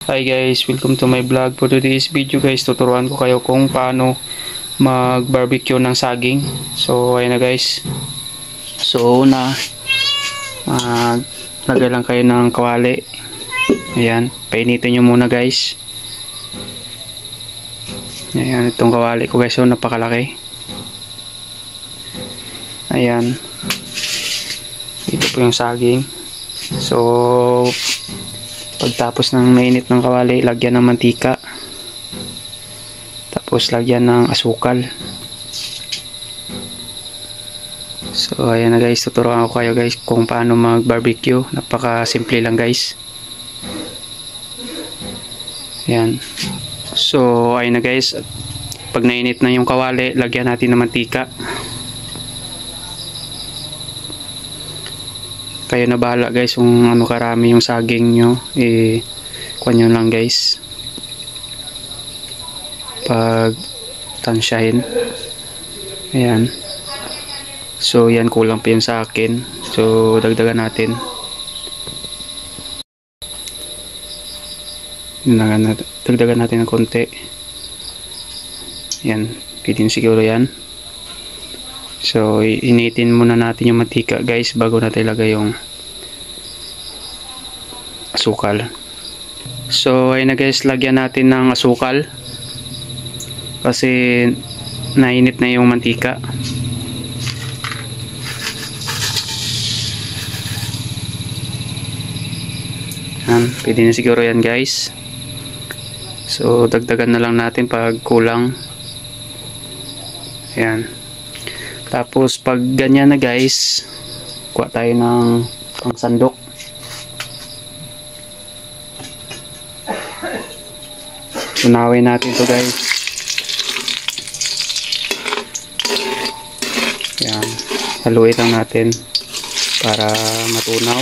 Hi guys, welcome to my vlog. For today's video guys, tuturuan ko kayo kung paano mag-barbecue ng saging. So ayun na guys. So una, lagay lang kayo ng kawali. Ayan, painitin nyo muna guys. Ayan, itong kawali ko guys, so napakalaki. Ayan, ito po yung saging. So pagtapos ng mainit ng kawali, lagyan ng mantika. Tapos lagyan ng asukal. So ayan na guys, tuturuan ko kayo guys kung paano mag-barbecue. Napaka simple lang guys. Ayan. So ayan na guys, pag nainit na yung kawali, lagyan natin ng mantika. Kayo na bahala guys kung ano karami yung saging nyo, kuha nyo lang guys pag tansyahin. Ayan, so yan, kulang pa yun sa akin, so dagdagan natin. Dagdagan natin ng konti. Yan, pwede siguro yan. So initin muna natin yung mantika guys bago natin ilagay yung asukal. So ayun na guys, lagyan natin ng asukal kasi nainit na yung mantika. Yan, pwede na siguro yan guys. So dagdagan na lang natin pag kulang. Ayan. Tapos pag ganyan na guys, kuha tayo ng pangsandok. Unawin natin to guys. Yan, haluin lang natin para matunaw.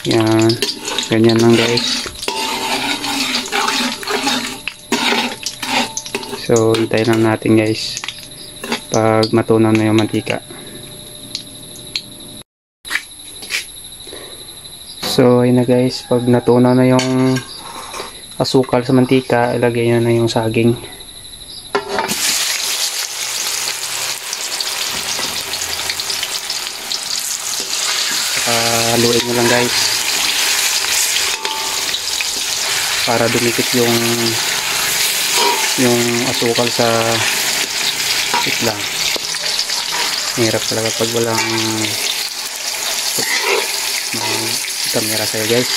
Yan, ganyan lang guys. So hintayin lang natin guys pag matunaw na yung mantika. So ayun na guys, pag natunaw na yung asukal sa mantika, ilagay nyo na yung saging. Haluin nyo lang guys para dumikit yung asukal sa itlang. Hirap talaga pag walang kamera sa'yo guys.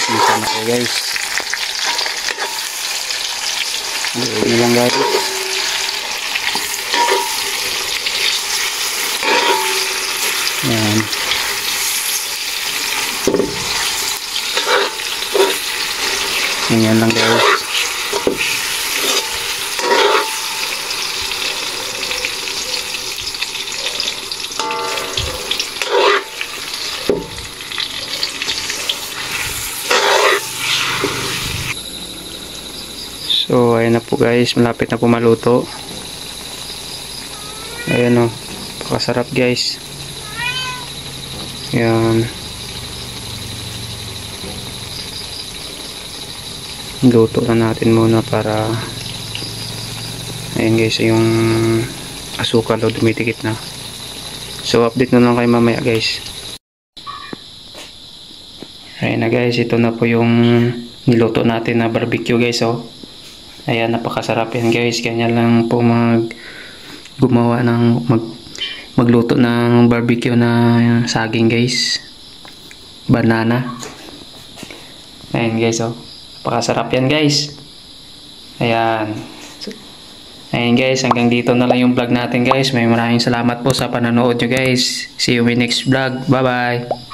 Minsan na kayo guys. Haluin nyo lang guys. Yan. Ganyan lang guys. So ayan na po guys, malapit na po maluto. Ayan o, pakasarap guys. Ayan, luto na natin muna para ayan guys, yung asukal o dumitikit na. So update na lang kayo mamaya guys. Ayan na guys, ito na po yung niluto natin na barbecue guys. Oh, ayan, napakasarap yan guys. Ganyan lang po gumawa ng magluto ng barbecue na saging guys, banana. Ayan guys, oh, napakasarap yan guys. Ayan. Ayan guys, hanggang dito na lang yung vlog natin guys. Maraming salamat po sa panonood nyo guys. See you in next vlog. Bye bye.